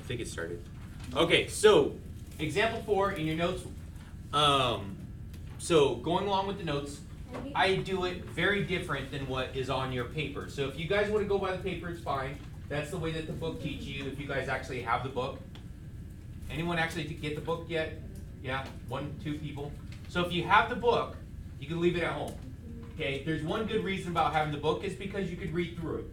think it started. Okay, so example 4 in your notes. So going along with the notes, I do it very different than what is on your paper. So if you guys want to go by the paper, it's fine. That's the way that the book teaches you. If you guys actually have the book. Anyone actually get the book yet? Yeah, 1, 2 people. So if you have the book, you can leave it at home. Okay, there's one good reason about having the book is because you could read through it.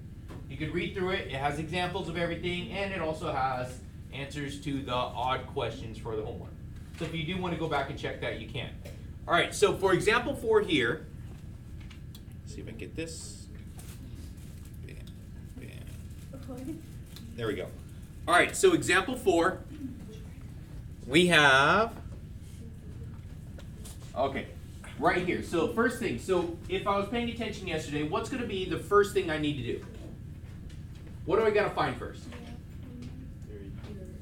You could read through it. It has examples of everything, and it also has answers to the odd questions for the homework. So if you do want to go back and check that, you can. All right, so for example 4 here, let's see if I can get this. Bam, bam. There we go. All right, so example 4, we have, okay, right here. So first thing, so if I was paying attention yesterday, what's going to be the first thing I need to do? What do I got to find first?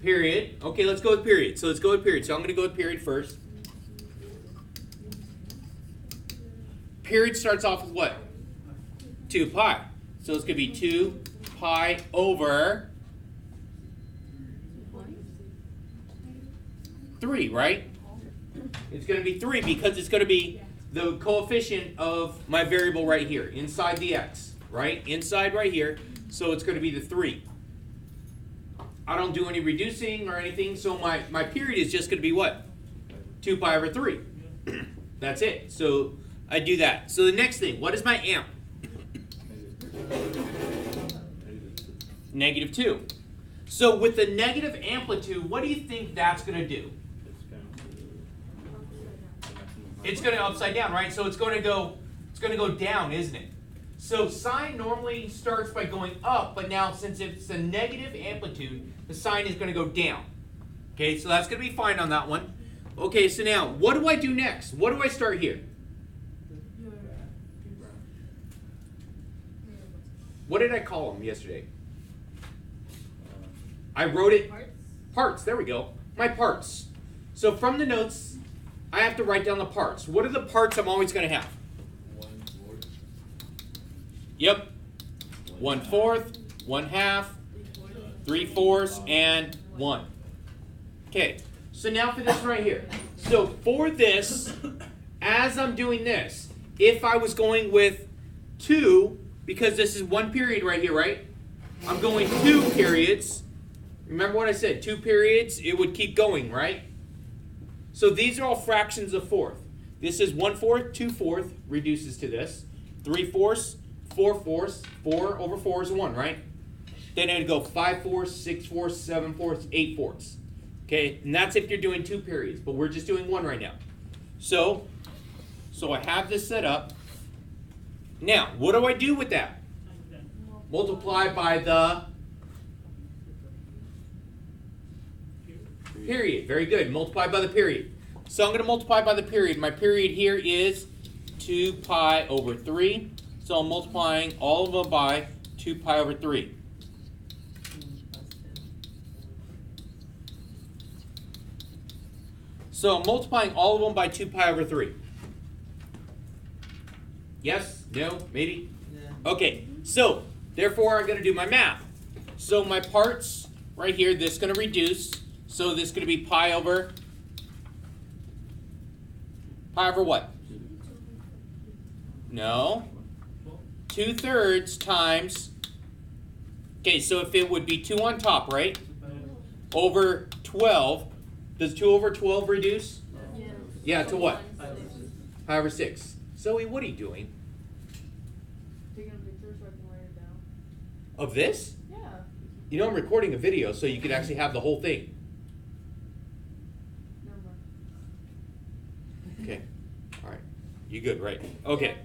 Period. Okay, let's go with period. So let's go with period. So I'm going to go with period first. Period starts off with what? 2 pi. So it's going to be 2 pi over 3, right? It's going to be 3 because it's going to be the coefficient of my variable right here, inside the x, right? Inside right here. So it's going to be the 3. I don't do any reducing or anything, so my period is just going to be what? 2 pi over 3. That's it. So I do that. So the next thing, what is my amp? -2. So with the negative amplitude, what do you think that's going to do? It's going to upside down, right? So it's going to go down, isn't it? So sine normally starts by going up, but now since it's a negative amplitude, the sine is going to go down. Okay, so that's going to be fine on that one. Okay, so now what do I do next? What do I start here? What did I call them yesterday? I wrote it. Parts. There we go. My parts. So from the notes, I have to write down the parts. What are the parts I'm always going to have? 1/4. Yep. 1/4, 1/2, 3/4, and 1. Okay. So now for this right here. So for this, as I'm doing this, if I was going with 2, because this is 1 period right here, right? I'm going 2 periods. Remember what I said, 2 periods, it would keep going, right? So these are all fractions of fourth. This is 1/4, 2/4 reduces to this. 3/4, 4/4, 4 over 4 is 1, right? Then it'd go 5/4, 6/4, 7/4, 8/4. Okay, and that's if you're doing 2 periods, but we're just doing 1 right now. So I have this set up. Now, what do I do with that? Multiply by the period. Very good. Multiply by the period. So I'm going to multiply by the period. My period here is 2 pi over 3. So I'm multiplying all of them by 2 pi over 3. So I'm multiplying all of them by 2 pi over 3. Yes? No? Maybe? Yeah. Okay. So, therefore, I'm going to do my math. So my parts right here, this is going to reduce. So this is going to be pi over what? No. 2/3 times, okay, so if it would be 2 on top, right? Over 12. Does 2 over 12 reduce? Yeah. Yeah, to what? Pi over 6. Zoe, what are you doing? Taking a picture so I can write it down. Of this? Yeah. You know I'm recording a video, so you could actually have the whole thing. Never mind. Okay. All right. You good, right? Okay.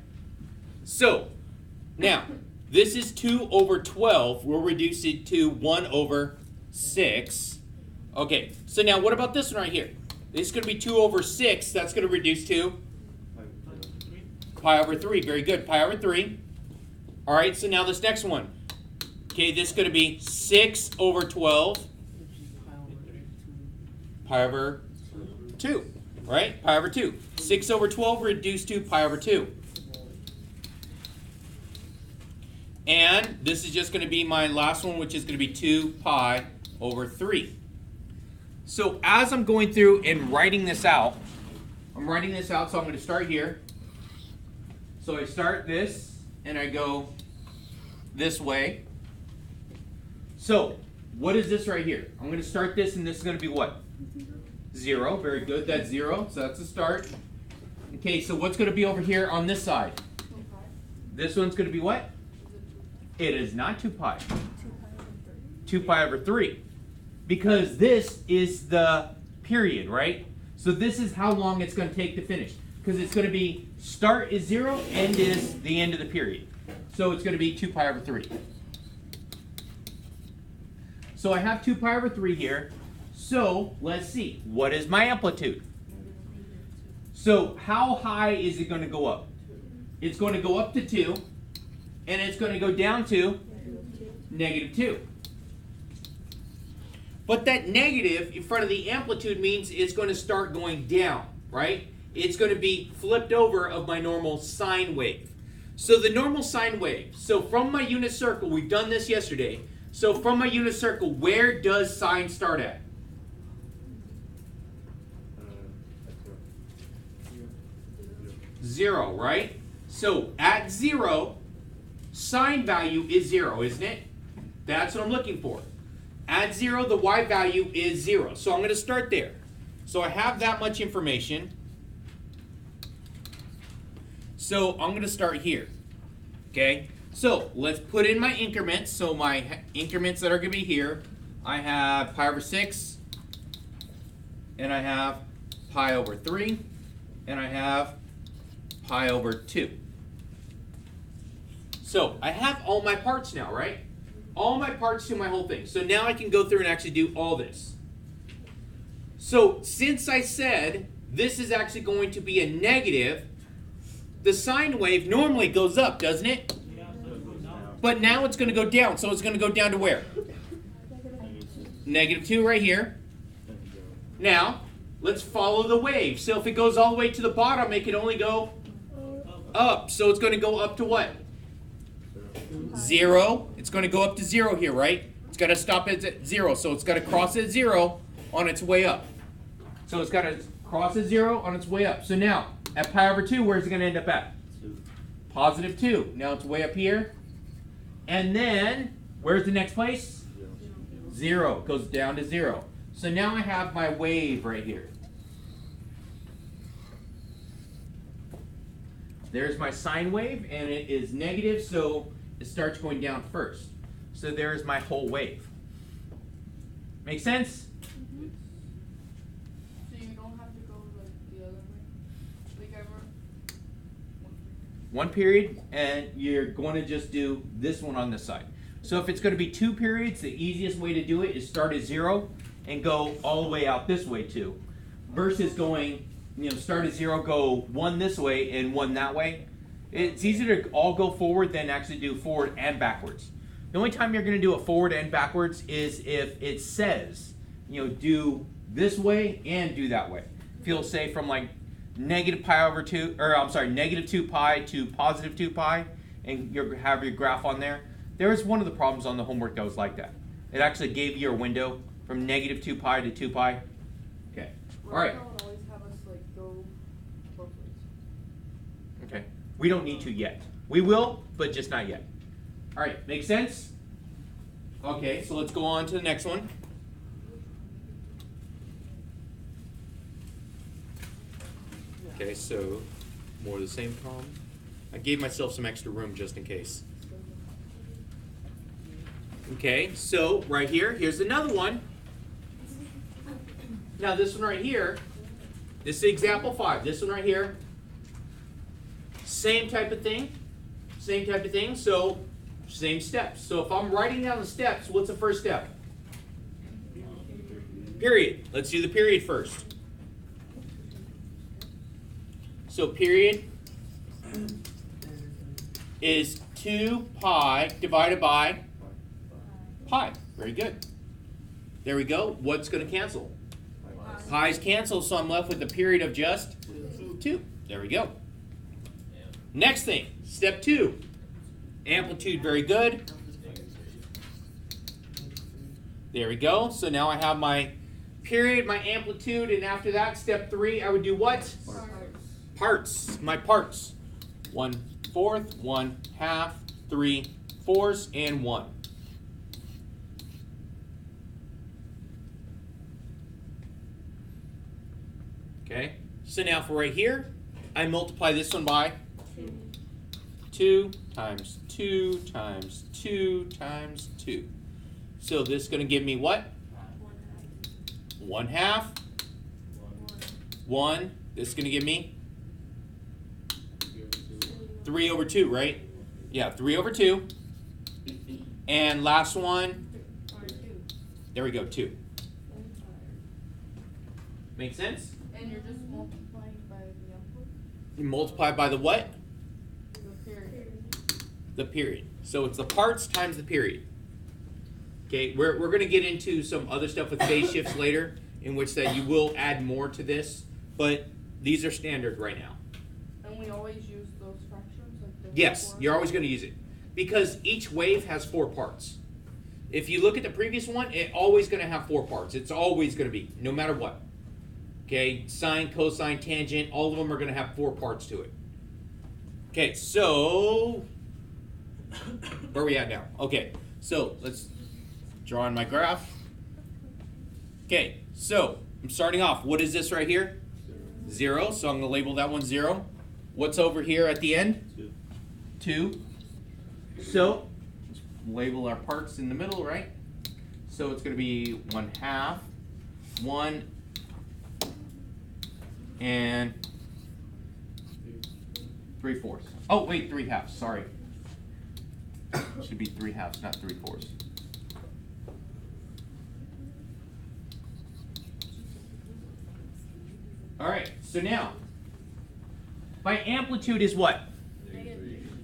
So, now, this is 2 over 12. We'll reduce it to 1 over 6. Okay. So now, what about this one right here? This is going to be 2 over 6. That's going to reduce to pi over 3. Very good. Pi over 3. All right. So now this next one. Okay. This is going to be 6 over 12. Pi over 2. Right? Pi over 2. 6 over 12 reduced to pi over 2. And this is just going to be my last one, which is going to be 2 pi over 3. So as I'm going through and writing this out, so I'm going to start here. So I start this, and I go this way. So what is this right here? I'm going to start this, and this is going to be what? 0. Very good. That's 0. So that's the start. Okay, so what's going to be over here on this side? This one's going to be what? It is not 2 pi. 2 pi over 3. Because this is the period, right? So this is how long it's going to take to finish. Because it's going to be start is 0, end is the end of the period. So it's going to be 2 pi over 3. So I have 2 pi over 3 here. So let's see. What is my amplitude? So how high is it going to go up? It's going to go up to 2. And it's going to go down to -2. But that negative in front of the amplitude means it's going to start going down, right? It's going to be flipped over of my normal sine wave. So the normal sine wave, so from my unit circle, we've done this yesterday. So from my unit circle, where does sine start at? 0, right? So at 0, sine value is 0, isn't it? That's what I'm looking for. At 0, the y value is 0. So I'm going to start there. So I have that much information. So I'm going to start here. Okay? So let's put in my increments. So my increments that are going to be here, I have pi over 6, and I have pi over 3, and I have pi over 2. So I have all my parts now, right? All my parts to my whole thing. So now I can go through and actually do all this. So since I said this is actually going to be a negative, the sine wave normally goes up, doesn't it? But now it's going to go down. So it's going to go down to where? -2 right here. Now, let's follow the wave. So if it goes all the way to the bottom, it can only go up. So it's going to go up to what? 0. It's going to go up to 0 here, right? It's got to stop at 0. So it's got to cross at 0 on its way up. So it's got to cross at 0 on its way up. So now, at pi over 2, where's it going to end up at? +2. Now it's way up here. And then, where's the next place? 0. It goes down to 0. So now I have my wave right here. There's my sine wave, and it is negative, so it starts going down first. So there's my whole wave. Make sense? Mm-hmm. So you don't have to go like the other way? Like ever? One period, and you're going to just do this one on this side. So if it's going to be 2 periods, the easiest way to do it is start at 0 and go all the way out this way too. Versus going, start at 0, go 1 this way and 1 that way. It's easier to all go forward than actually do forward and backwards. The only time you're going to do it forward and backwards is if it says, do this way and do that way. If you'll say from like -2 pi to +2 pi, and you have your graph on there. There was one of the problems on the homework that was like that. It actually gave you a window from -2 pi to 2 pi. Okay. All right. Always have us like go both ways. Okay. We don't need to yet. We will, but just not yet. All right. Make sense? Okay. So let's go on to the next one. Okay. So more of the same problem. I gave myself some extra room just in case. Okay. So right here, here's another one. Now this one right here, this is example 5. This one right here, same type of thing, so same steps. So if I'm writing down the steps, what's the first step? Period. Let's do the period first. So period is 2 pi divided by pi. Very good. There we go. What's going to cancel? Pi's cancel, so I'm left with a period of just 2. There we go. Next thing, step 2. Amplitude, very good. There we go. So now I have my period, my amplitude, and after that, step 3, I would do what? Parts. My parts. 1/4, 1/2, 3/4, and 1. Okay. So now for right here, I multiply this one by 2 times 2 times 2 times 2. So this is going to give me what? 1/2. 1. This is going to give me 3/2, right? Yeah, 3/2. And last one, there we go, 2. Make sense? And you're just multiplying by the output? You multiply by the what? The period. The period. So it's the parts times the period. Okay, we're going to get into some other stuff with phase shifts later, in which that you will add more to this, but these are standard right now. And we always use those fractions? Like the Yes, 4? you're always going to use it, because each wave has 4 parts. If you look at the previous one, it's always going to have 4 parts. It's always going to be, no matter what. Okay, sine, cosine, tangent, all of them are going to have 4 parts to it. Okay, so where are we at now? Okay, so let's draw on my graph. Okay, so I'm starting off. What is this right here? 0. So I'm going to label that one 0. What's over here at the end? 2. So let's label our parts in the middle, right? So it's going to be 1/2, 1, and 3/4. Oh wait, 3/2. Sorry. It should be 3/2, not 3/4. All right. So now, my amplitude is what?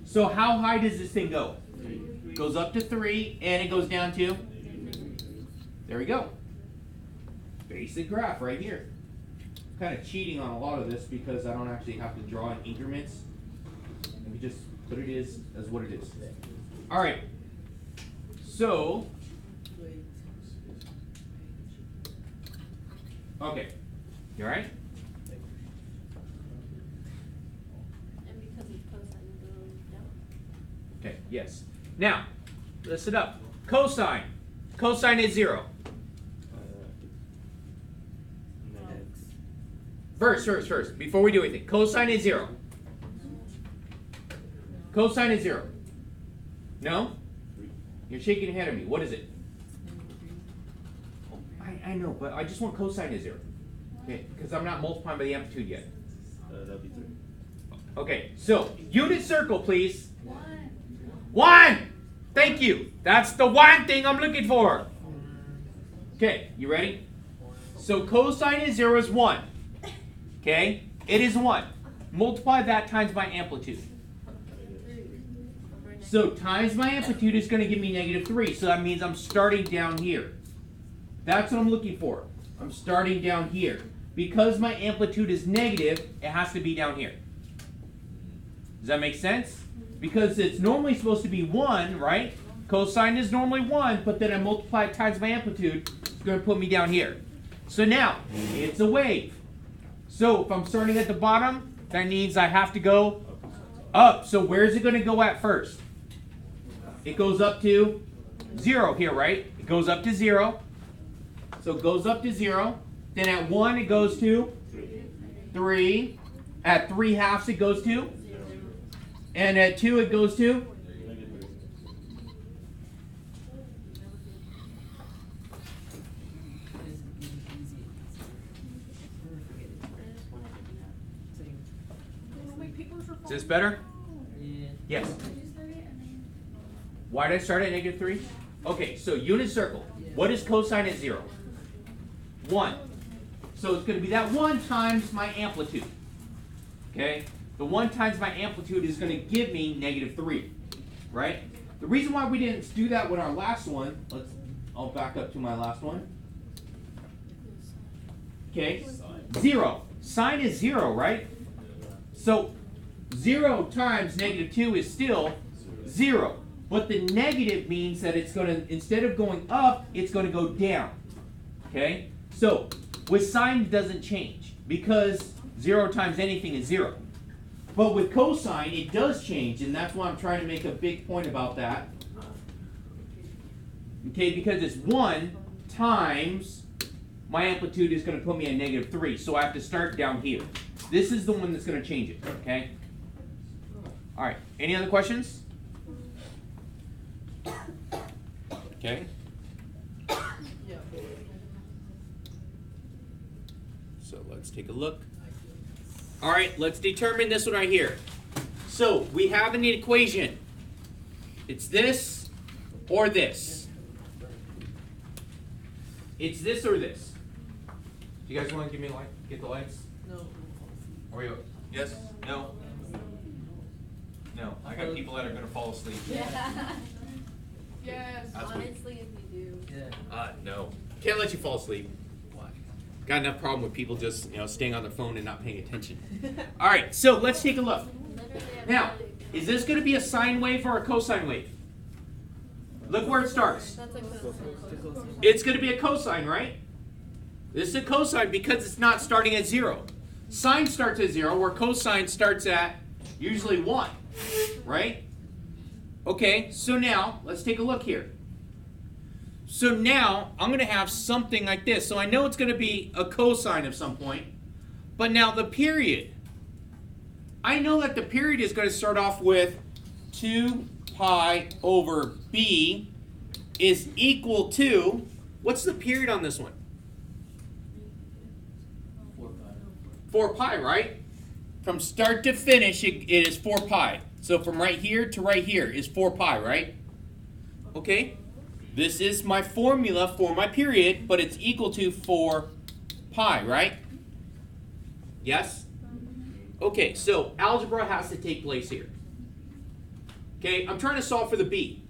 So how high does this thing go? It goes up to 3, and it goes down to? There we go. Basic graph right here. Kind of cheating on a lot of this because I don't actually have to draw in increments. Let me just put it as what it is. All right. So, okay. You all right? And because it's cosine goes down. Okay. Yes. Now, listen up. Cosine. Cosine is 0. First, before we do anything, cosine is 0. Cosine is 0. No? You're shaking your head at me. What is it? I know, but I just want cosine is 0. Okay, because I'm not multiplying by the amplitude yet. That'll be 3. Okay, so unit circle, please. 1! Thank you. That's the 1 thing I'm looking for. Okay, you ready? So cosine is 0 is 1. Okay, it is 1. Multiply that times my amplitude. So times my amplitude is going to give me -3. So that means I'm starting down here. That's what I'm looking for. I'm starting down here. Because my amplitude is negative, it has to be down here. Does that make sense? Because it's normally supposed to be 1, right? Cosine is normally 1, but then I multiply it times my amplitude. It's going to put me down here. So now, it's a wave. So if I'm starting at the bottom, that means I have to go up. So where is it going to go at first? It goes up to 0 here, right? It goes up to 0. So it goes up to 0. Then at 1 it goes to 3. At 3/2 it goes to? And at 2 it goes to? Is this better? Yes. Why did I start at -3? Okay, so unit circle. What is cosine at 0? 1. So it's going to be that 1 times my amplitude. Okay? The 1 times my amplitude is going to give me -3. Right? The reason why we didn't do that with our last one, I'll back up to my last one. Okay? 0. Sine is 0, right? So 0 times -2 is still 0. But the negative means that it's going to, instead of going up, it's going to go down. Okay? So, with sine, it doesn't change because 0 times anything is 0. But with cosine, it does change, and that's why I'm trying to make a big point about that. Okay, because it's 1 times my amplitude is going to put me at -3, so I have to start down here. This is the one that's going to change it, okay? All right, any other questions? Okay. So let's take a look. All right, let's determine this one right here. So we have an equation. It's this or this. It's this or this. Do you guys want to give me a light? Get the lights? No. Are you? Yes? No? No. I got people that are going to fall asleep. Yeah. Yes. That's what- Honestly, if we do. Yeah. No. Can't let you fall asleep. Why? Got enough problem with people just, staying on their phone and not paying attention. All right, so let's take a look. Literally, Now, is this going to be a sine wave or a cosine wave? Look where it starts. That's a cosine. It's going to be a cosine, right? This is a cosine because it's not starting at 0. Sine starts at 0, where cosine starts at usually 1, right? Okay, so now let's take a look here. So now I'm going to have something like this. So I know it's going to be a cosine of some point, but now the period. I know that the period is going to start off with 2 pi over b is equal to, what's the period on this one? 4 pi, right? From start to finish, it is 4 pi. So from right here to right here is 4 pi, right? Okay? This is my formula for my period, but it's equal to 4 pi, right? Yes? Okay, so algebra has to take place here. Okay, I'm trying to solve for the b.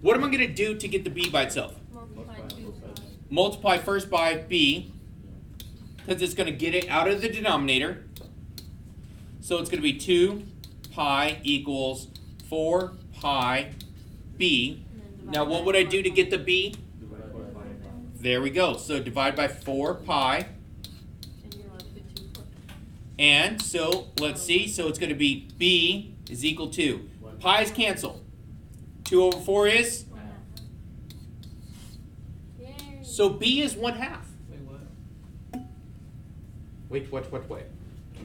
What am I going to do to get the b by itself? Multiply 2 pi. Multiply first by b, because it's going to get it out of the denominator. So it's going to be 2 pi equals 4 pi b. Now what would I do to get the b? There we go. So divide by 4 pi. And you're left with 2 pi. And so let's see. So it's going to be b is equal to, pi's cancel. 2 over 4 is? Yay. So b is 1/2. Wait, what? Wait.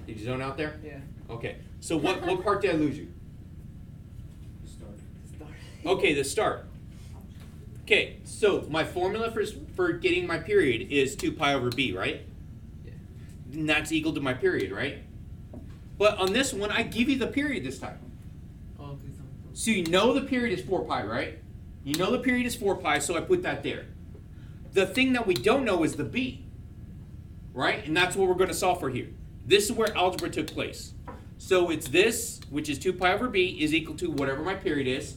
Did you zone out there? Yeah. Okay. So what part did I lose you? Start. Okay, the start. Okay, so my formula for getting my period is 2 pi over b, right? Yeah. And that's equal to my period, right? But on this one, I give you the period this time. Oh, okay, So you know the period is 4 pi, right? You know the period is 4 pi, so I put that there. The thing that we don't know is the b, right? And that's what we're going to solve for here. This is where algebra took place. So it's this, which is 2 pi over b, is equal to whatever my period is.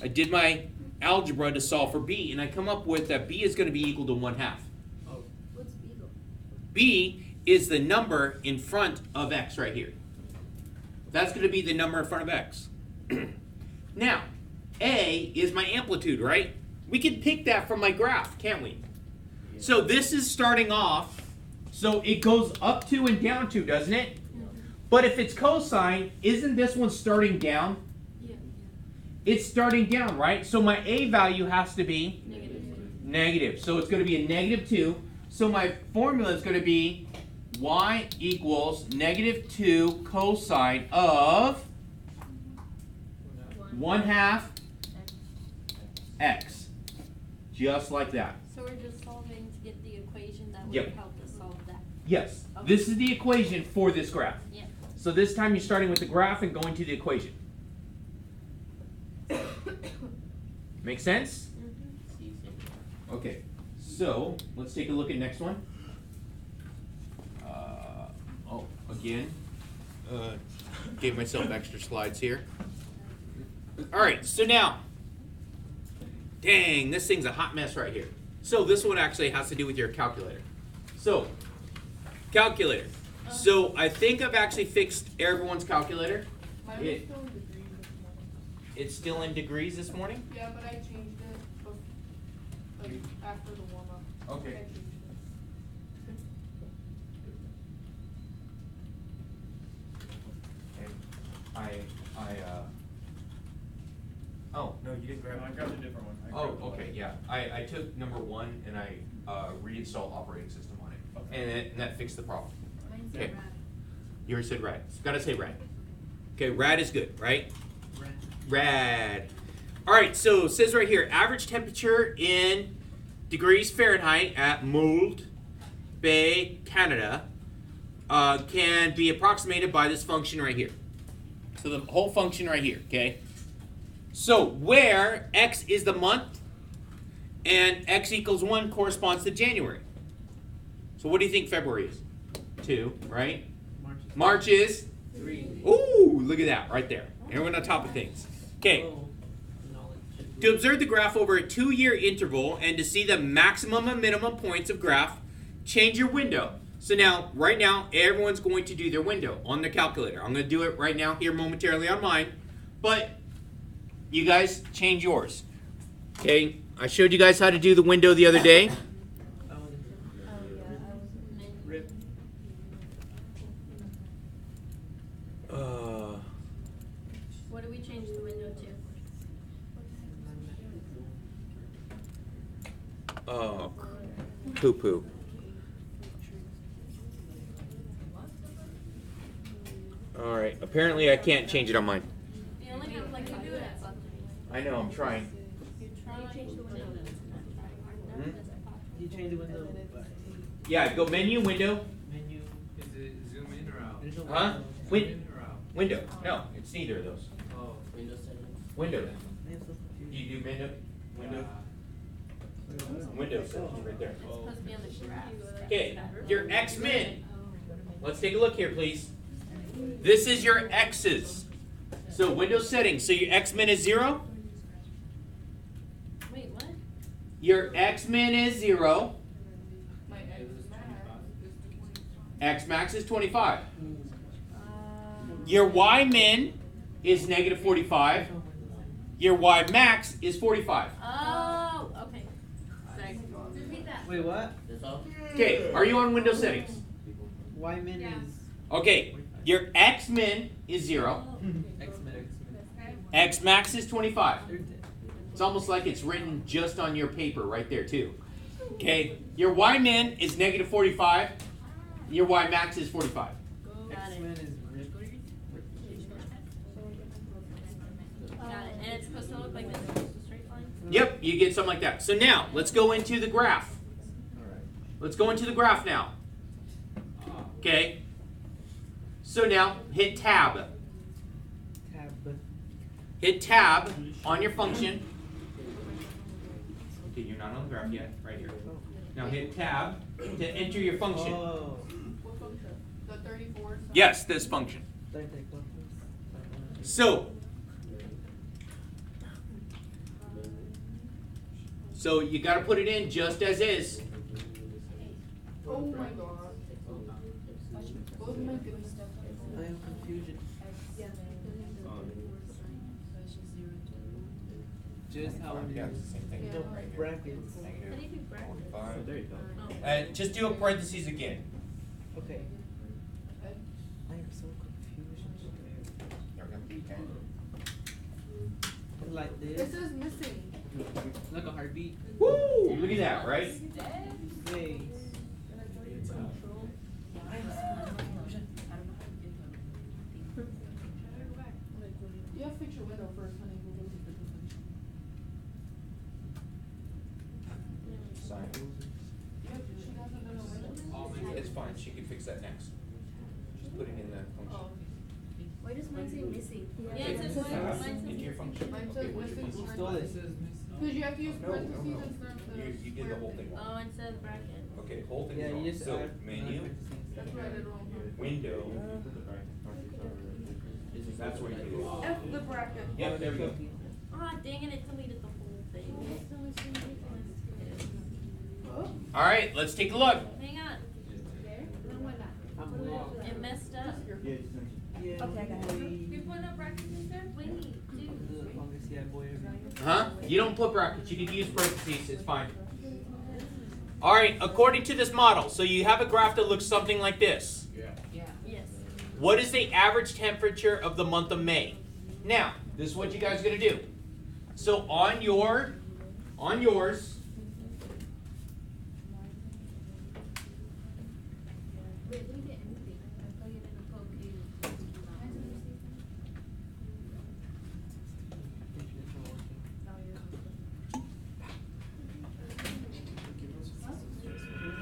I did my algebra to solve for b, and I come up with that b is going to be equal to 1/2. Oh. What's b though? B is the number in front of x right here. That's going to be the number in front of x. Now, A is my amplitude, right? We can pick that from my graph, can't we? So this is starting off, so it goes up 2 and down 2, doesn't it? But if it's cosine, isn't this one starting down? Yeah. It's starting down, right? So my A value has to be Negative. negative. So it's going to be a -2. So my formula is going to be y equals -2 cosine of 1/2 x. Just like that. So we're just solving to get the equation that would Yep. help us solve that. Yes. Okay. This is the equation for this graph. Yeah. So this time you're starting with the graph and going to the equation. Make sense? Okay. So let's take a look at next one. Again, gave myself extra slides here. All right, so now, dang, this thing's a hot mess right here. So this one actually has to do with your calculator. So, calculator. So I think I've actually fixed everyone's calculator. Mine was It- still in the green this morning. it's still in degrees this morning? Yeah, but I changed it like after the warm up. Okay. I changed it. Oh, no, you didn't grab I grabbed a different one. Oh, okay, yeah. I took number 1 and I reinstalled operating system on it. Okay. And that fixed the problem. Mine Okay. said rat. You already said rad. Gotta say rad. Okay, rad is good, right? Rad. All right, so it says right here, average temperature in degrees Fahrenheit at Mould Bay, Canada, can be approximated by this function right here. So the whole function right here, okay? So where X is the month and X equals 1 corresponds to January. So what do you think February is? 2, right? March is 3. Ooh, look at that right there. And we're on top of things. Okay. Oh, To observe the graph over a 2-year interval and to see the maximum and minimum points of graph, change your window. So now, right now, everyone's going to do their window on the calculator. I'm going to do it right now here momentarily on mine. But you guys change yours. Okay, I showed you guys how to do the window the other day. Oh yeah, I was Rip. What do we change the window to? Oh, poo-poo. All right, apparently I can't change it on mine. You only have like 5 minutes left. I know, I'm trying. You change the window. Hmm? You change the window. Yeah, go menu, window. Menu. Is it zoom in or out? There's no Huh? window. Win- Zoom in or out? Window. No, it's neither of those. Oh. Window. I am so confused. Do you do window? Window. Yeah. Window section right there. It's supposed to be on the graph. Okay, your X-min. Let's take a look here, please. This is your X's. So window settings. So your X-min is 0. Wait, what? Your X-min is 0. My X max is 25. X max is 25. Your Y-min is negative 45. Your Y max is 45. Oh, okay. Sorry. Repeat that. Wait, what? Okay, are you on window settings? Y min Yeah. is Okay, your X-min is 0. X-Men. X max is 25. It's almost like it's written just on your paper right there too. Okay, your Y min is negative 45. Your Y max is 45. Got it. X-Men is rip. Got it. And it's supposed to look like this. It's a straight line. Yep, you get something like that. So now, let's go into the graph. Alright. Let's go into the graph now. Okay. So now, hit tab. Tab. Hit tab on your function. Okay, you're not on the graph yet. Right here. Now hit tab to enter your function. Oh. What function? The 34? Yes, this function. So you got to put it in just as is. Oh my god. Oh my goodness. I am confusion. Just how it is. Same thing. Yeah. Right here. Brackets. Negative How do you do brackets? 45. There you go. Oh. Just do a parentheses again. Okay. I am so confused. It's like This this. is missing. Like a heartbeat. Woo! Look at that, right? Hey. You have to fix your window first, honey. Yep, she hasn't done a window. It's fine. She can fix that next. Just put it in the function. Oh. Why does mine say missing? Yeah, it says Tab mine into your function. Mine Okay, says what's your missing function? Stole it. Because you have to use No, parentheses no, no. instead of the You did the whole thing wrong. Oh, instead of bracket. Okay, whole thing Yeah, wrong. you just So add menu, That's what I did wrong. window. That's where you do it. F the bracket. Yep, there we go. Ah, dang it, it deleted the whole thing. Oh. All right, let's take a look. Hang on. I'm wrong. It messed up. Yeah. Okay, I got it. You put up brackets instead? Wait, dude. Huh? You don't put brackets. You can use parentheses. It's fine. All right. According to this model, so you have a graph that looks something like this. Yes. What is the average temperature of the month of May? Now, this is what you guys are gonna do. So on yours, Wait, let me get anything. I plug it in the code.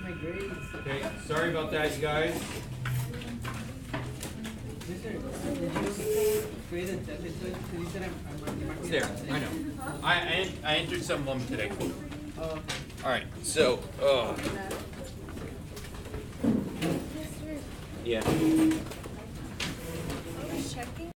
My grades. okay. Sorry about that, you guys. Mister, did you create a deficit? Because you said I'm marking It's there. it. I know. I entered some of them today. Oh, okay. All right. So, yeah. I was checking.